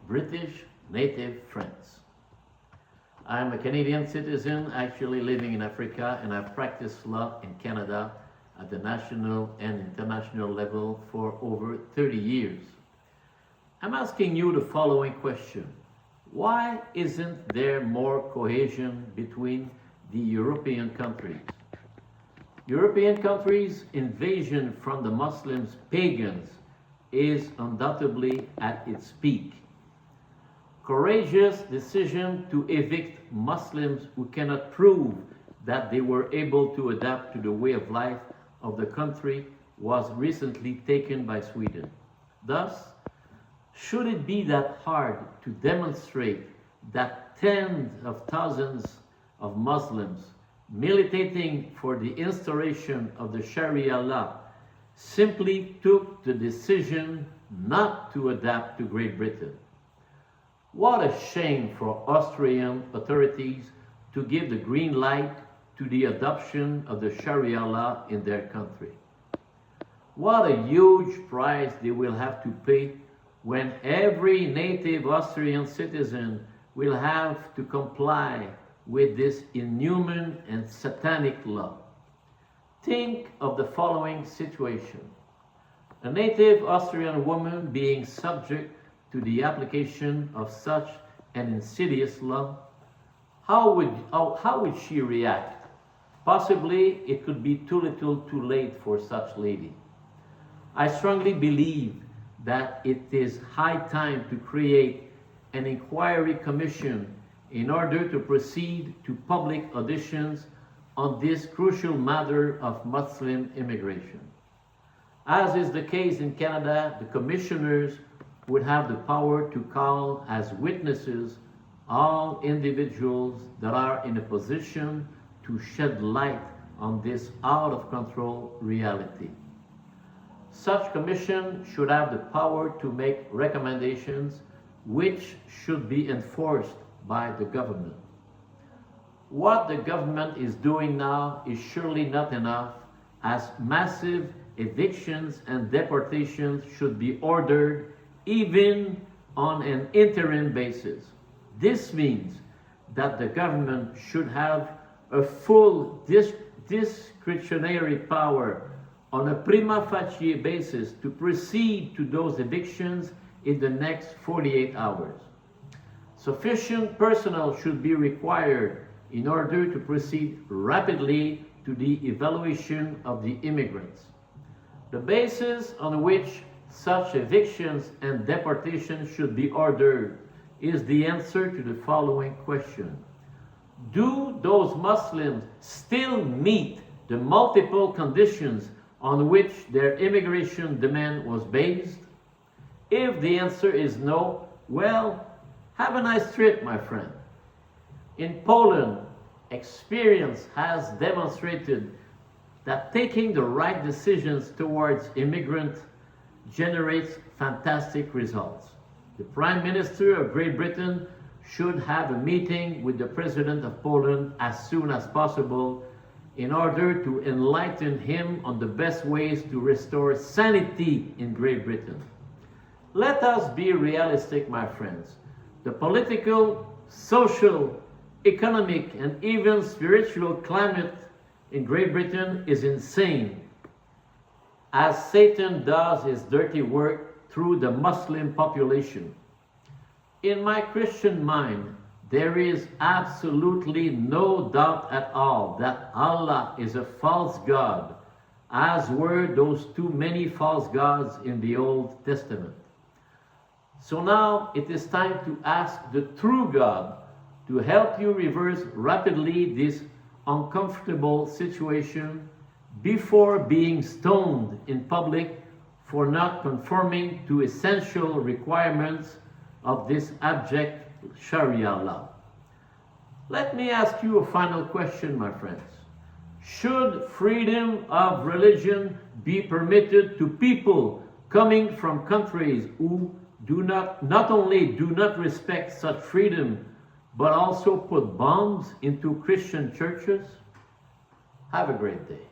British native friends. I'm a Canadian citizen actually living in Africa, and I've practiced law in Canada at the national and international level for over 30 years. I'm asking you the following question. Why isn't there more cohesion between the European countries? European countries' invasion from the Muslims, pagans, is undoubtedly at its peak. Courageous decision to evict Muslims who cannot prove that they were able to adapt to the way of life of the country was recently taken by Sweden. Thus, should it be that hard to demonstrate that tens of thousands of Muslims militating for the instauration of the Sharia law simply took the decision not to adapt to Great Britain? What a shame for Austrian authorities to give the green light to the adoption of the Sharia law in their country. What a huge price they will have to pay when every native Austrian citizen will have to comply with this inhuman and satanic law. Think of the following situation. A native Austrian woman being subject to the application of such an insidious law, how would she react? Possibly it could be too little too late for such lady. I strongly believe that it is high time to create an inquiry commission in order to proceed to public auditions on this crucial matter of Muslim immigration. As is the case in Canada, the commissioners would have the power to call as witnesses all individuals that are in a position to shed light on this out-of-control reality. Such commission should have the power to make recommendations which should be enforced by the government. What the government is doing now is surely not enough, as massive evictions and deportations should be ordered even on an interim basis. This means that the government should have a full discretionary power on a prima facie basis to proceed to those evictions in the next 48 hours. Sufficient personnel should be required in order to proceed rapidly to the evaluation of the immigrants. The basis on which such evictions and deportations should be ordered is the answer to the following question. Do those Muslims still meet the multiple conditions on which their immigration demand was based? If the answer is no, well, have a nice trip, my friend. In Poland, experience has demonstrated that taking the right decisions towards immigrants generates fantastic results. The Prime Minister of Great Britain should have a meeting with the President of Poland as soon as possible in order to enlighten him on the best ways to restore sanity in Great Britain. Let us be realistic, my friends. The political, social, economic, and even spiritual climate in Great Britain is insane, as Satan does his dirty work through the Muslim population. In my Christian mind, there is absolutely no doubt at all that Allah is a false God, as were those too many false gods in the Old Testament. So now it is time to ask the true God to help you reverse rapidly this uncomfortable situation before being stoned in public for not conforming to essential requirements of this abject Sharia law. Let me ask you a final question, my friends. Should freedom of religion be permitted to people coming from countries who not only do not respect such freedom, but also put bombs into Christian churches? Have a great day.